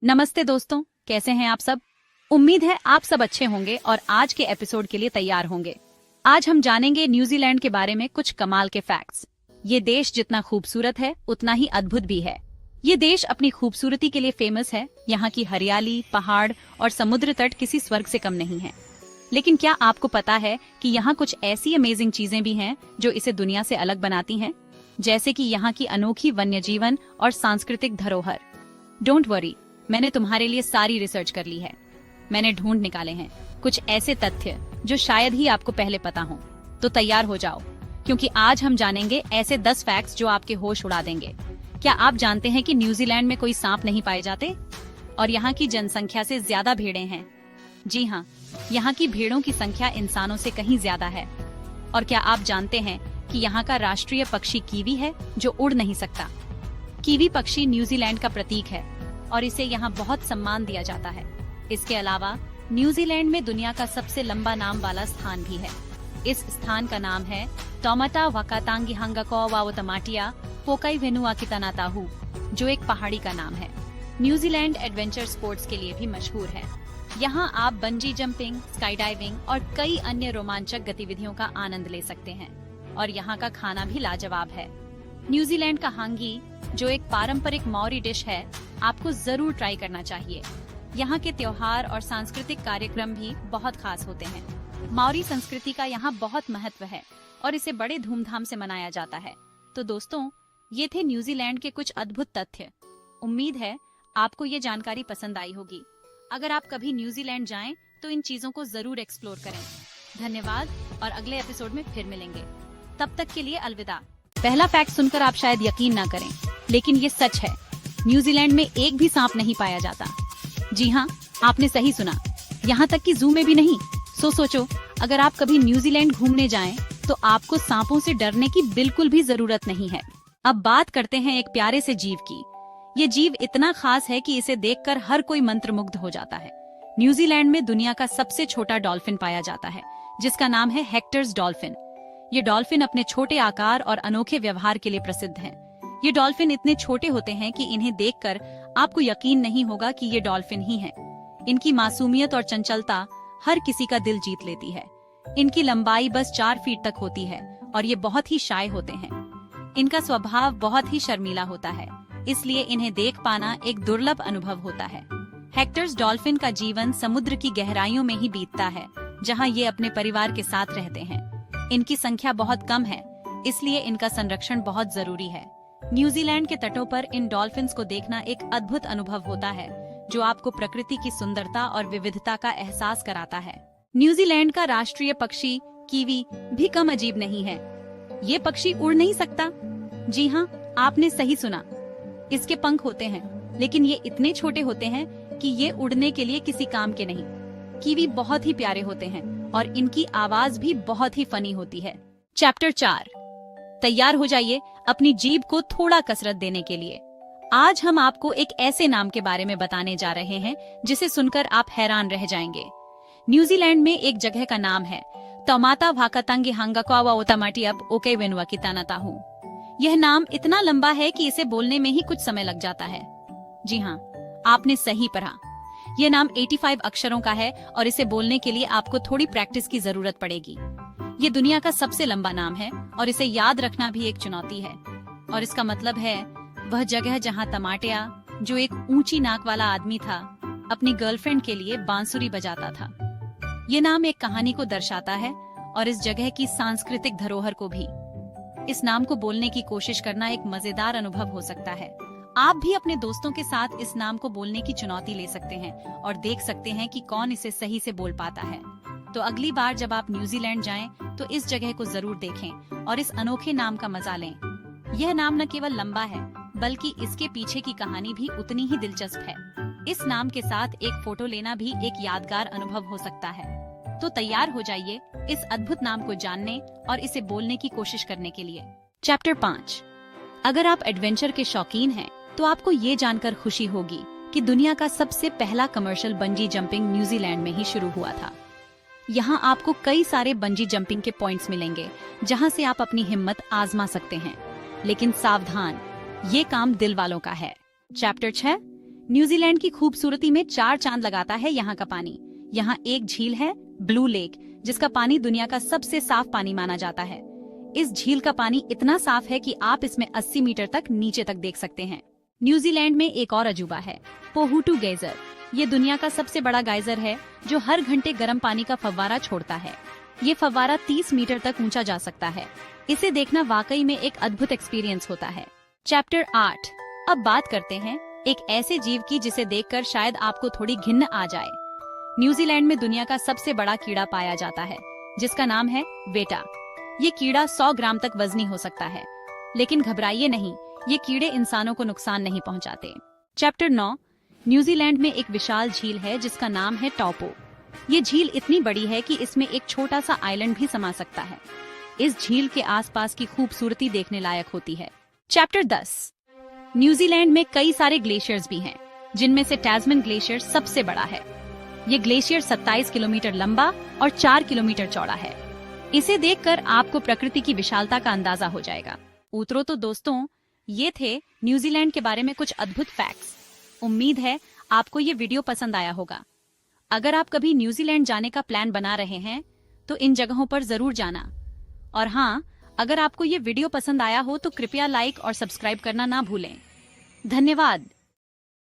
नमस्ते दोस्तों, कैसे हैं आप सब। उम्मीद है आप सब अच्छे होंगे और आज के एपिसोड के लिए तैयार होंगे। आज हम जानेंगे न्यूजीलैंड के बारे में कुछ कमाल के फैक्ट्स। ये देश जितना खूबसूरत है उतना ही अद्भुत भी है। ये देश अपनी खूबसूरती के लिए फेमस है। यहाँ की हरियाली, पहाड़ और समुद्र तट किसी स्वर्ग से कम नहीं है। लेकिन क्या आपको पता है कि यहाँ कुछ ऐसी अमेजिंग चीजें भी हैं जो इसे दुनिया से अलग बनाती हैं, जैसे कि यहाँ की अनोखी वन्य जीवन और सांस्कृतिक धरोहर। डोंट वरी, मैंने तुम्हारे लिए सारी रिसर्च कर ली है। मैंने ढूंढ निकाले हैं कुछ ऐसे तथ्य जो शायद ही आपको पहले पता हो। तो तैयार हो जाओ, क्योंकि आज हम जानेंगे ऐसे 10 फैक्ट्स जो आपके होश उड़ा देंगे। क्या आप जानते हैं कि न्यूजीलैंड में कोई सांप नहीं पाए जाते और यहाँ की जनसंख्या से ज्यादा भेड़ें हैं। जी हाँ, यहाँ की भेड़ों की संख्या इंसानों से कहीं ज्यादा है। और क्या आप जानते हैं कि यहाँ का राष्ट्रीय पक्षी कीवी है जो उड़ नहीं सकता। कीवी पक्षी न्यूजीलैंड का प्रतीक है और इसे यहाँ बहुत सम्मान दिया जाता है। इसके अलावा न्यूजीलैंड में दुनिया का सबसे लंबा नाम वाला स्थान भी है। इस स्थान का नाम है टोमाटा वाकातांगिहांगाकोवावतमाटिया पोकाईवेनुआकितानाताहू, जो एक पहाड़ी का नाम है। न्यूजीलैंड एडवेंचर स्पोर्ट्स के लिए भी मशहूर है। यहाँ आप बंजी जंपिंग, स्काई डाइविंग और कई अन्य रोमांचक गतिविधियों का आनंद ले सकते हैं। और यहाँ का खाना भी लाजवाब है। न्यूजीलैंड का हांगी, जो एक पारंपरिक मौरी डिश है, आपको जरूर ट्राई करना चाहिए। यहाँ के त्योहार और सांस्कृतिक कार्यक्रम भी बहुत खास होते हैं। मौरी संस्कृति का यहाँ बहुत महत्व है और इसे बड़े धूमधाम से मनाया जाता है। तो दोस्तों, ये थे न्यूजीलैंड के कुछ अद्भुत तथ्य। उम्मीद है आपको ये जानकारी पसंद आई होगी। अगर आप कभी न्यूजीलैंड जाएं तो इन चीजों को जरूर एक्सप्लोर करें। धन्यवाद और अगले एपिसोड में फिर मिलेंगे। तब तक के लिए अलविदा। पहला फैक्ट सुनकर आप शायद यकीन ना करें, लेकिन ये सच है। न्यूजीलैंड में एक भी सांप नहीं पाया जाता। जी हाँ, आपने सही सुना, यहाँ तक कि जू में भी नहीं। सोचो, अगर आप कभी न्यूजीलैंड घूमने जाएं, तो आपको सांपों से डरने की बिल्कुल भी जरूरत नहीं है। अब बात करते हैं एक प्यारे से जीव की। ये जीव इतना खास है कि इसे देखकर हर कोई मंत्रमुग्ध हो जाता है। न्यूजीलैंड में दुनिया का सबसे छोटा डॉल्फिन पाया जाता है, जिसका नाम है हेक्टर्स डॉल्फिन। ये डॉल्फिन अपने छोटे आकार और अनोखे व्यवहार के लिए प्रसिद्ध है। ये डॉल्फिन इतने छोटे होते हैं कि इन्हें देखकर आपको यकीन नहीं होगा कि ये डॉल्फिन ही हैं। इनकी मासूमियत और चंचलता हर किसी का दिल जीत लेती है। इनकी लंबाई बस 4 फीट तक होती है और ये बहुत ही शाय होते हैं। इनका स्वभाव बहुत ही शर्मीला होता है, इसलिए इन्हें देख पाना एक दुर्लभ अनुभव होता है। हेक्टर्स डॉल्फिन का जीवन समुद्र की गहराइयों में ही बीतता है, जहाँ ये अपने परिवार के साथ रहते हैं। इनकी संख्या बहुत कम है, इसलिए इनका संरक्षण बहुत जरूरी है। न्यूजीलैंड के तटों पर इन डॉल्फिन्स को देखना एक अद्भुत अनुभव होता है, जो आपको प्रकृति की सुंदरता और विविधता का एहसास कराता है। न्यूजीलैंड का राष्ट्रीय पक्षी कीवी भी कम अजीब नहीं है। ये पक्षी उड़ नहीं सकता। जी हाँ, आपने सही सुना। इसके पंख होते हैं, लेकिन ये इतने छोटे होते हैं कि ये उड़ने के लिए किसी काम के नहीं। कीवी बहुत ही प्यारे होते हैं और इनकी आवाज भी बहुत ही फनी होती है। चैप्टर 4, तैयार हो जाइए अपनी जीभ को थोड़ा कसरत देने के लिए। आज हम आपको एक ऐसे नाम के बारे में बताने जा रहे हैं जिसे सुनकर आप हैरान रह जाएंगे। न्यूजीलैंड में एक जगह का नाम है टोमाटा वाकातांगिहांगाकोवावतमाटिया पोकाईवेनुआकितानाताहू। यह नाम इतना लंबा है कि इसे बोलने में ही कुछ समय लग जाता है। जी हाँ, आपने सही पढ़ा। यह नाम 85 अक्षरों का है और इसे बोलने के लिए आपको थोड़ी प्रैक्टिस की जरूरत पड़ेगी। ये दुनिया का सबसे लंबा नाम है और इसे याद रखना भी एक चुनौती है। और इसका मतलब है वह जगह जहाँ टमाटिया, जो एक ऊंची नाक वाला आदमी था, अपनी गर्लफ्रेंड के लिए बांसुरी बजाता था। ये नाम एक कहानी को दर्शाता है और इस जगह की सांस्कृतिक धरोहर को भी। इस नाम को बोलने की कोशिश करना एक मजेदार अनुभव हो सकता है। आप भी अपने दोस्तों के साथ इस नाम को बोलने की चुनौती ले सकते हैं और देख सकते हैं कि कौन इसे सही से बोल पाता है। तो अगली बार जब आप न्यूजीलैंड जाएं, तो इस जगह को जरूर देखें और इस अनोखे नाम का मजा लें। यह नाम न केवल लंबा है, बल्कि इसके पीछे की कहानी भी उतनी ही दिलचस्प है। इस नाम के साथ एक फोटो लेना भी एक यादगार अनुभव हो सकता है। तो तैयार हो जाइए इस अद्भुत नाम को जानने और इसे बोलने की कोशिश करने के लिए। चैप्टर 5, अगर आप एडवेंचर के शौकीन हैं, तो आपको ये जानकर खुशी होगी कि दुनिया का सबसे पहला कमर्शियल बंजी जंपिंग न्यूजीलैंड में ही शुरू हुआ था। यहाँ आपको कई सारे बंजी जंपिंग के पॉइंट्स मिलेंगे, जहाँ से आप अपनी हिम्मत आजमा सकते हैं। लेकिन सावधान, ये काम दिल वालों का है। चैप्टर 6, न्यूजीलैंड की खूबसूरती में 4 चांद लगाता है यहाँ का पानी। यहाँ एक झील है, ब्लू लेक, जिसका पानी दुनिया का सबसे साफ पानी माना जाता है। इस झील का पानी इतना साफ है कि आप इसमें 80 मीटर तक नीचे तक देख सकते हैं। न्यूजीलैंड में एक और अजूबा है, पोहुटू गेजर। ये दुनिया का सबसे बड़ा गाइजर है जो हर घंटे गर्म पानी का फव्वारा छोड़ता है। ये फव्वारा 30 मीटर तक ऊंचा जा सकता है। इसे देखना वाकई में एक अद्भुत एक्सपीरियंस होता है। चैप्टर 8। अब बात करते हैं एक ऐसे जीव की जिसे देखकर शायद आपको थोड़ी घिन्न आ जाए। न्यूजीलैंड में दुनिया का सबसे बड़ा कीड़ा पाया जाता है, जिसका नाम है वेटा। ये कीड़ा 100 ग्राम तक वजनी हो सकता है, लेकिन घबराइए नहीं, ये कीड़े इंसानों को नुकसान नहीं पहुंचाते। चैप्टर 9। न्यूजीलैंड में एक विशाल झील है जिसका नाम है टॉपो। ये झील इतनी बड़ी है कि इसमें एक छोटा सा आइलैंड भी समा सकता है। इस झील के आसपास की खूबसूरती देखने लायक होती है। चैप्टर 10। न्यूजीलैंड में कई सारे ग्लेशियर्स भी हैं, जिनमें से टैस्मन ग्लेशियर सबसे बड़ा है। ये ग्लेशियर 27 किलोमीटर लंबा और 4 किलोमीटर चौड़ा है। इसे देखकर आपको प्रकृति की विशालता का अंदाजा हो जाएगा। उतरो तो दोस्तों, ये थे न्यूजीलैंड के बारे में कुछ अद्भुत फैक्ट्स। उम्मीद है आपको ये वीडियो पसंद आया होगा। अगर आप कभी न्यूजीलैंड जाने का प्लान बना रहे हैं तो इन जगहों पर जरूर जाना। और हाँ, अगर आपको ये वीडियो पसंद आया हो तो कृपया लाइक और सब्सक्राइब करना ना भूलें। धन्यवाद।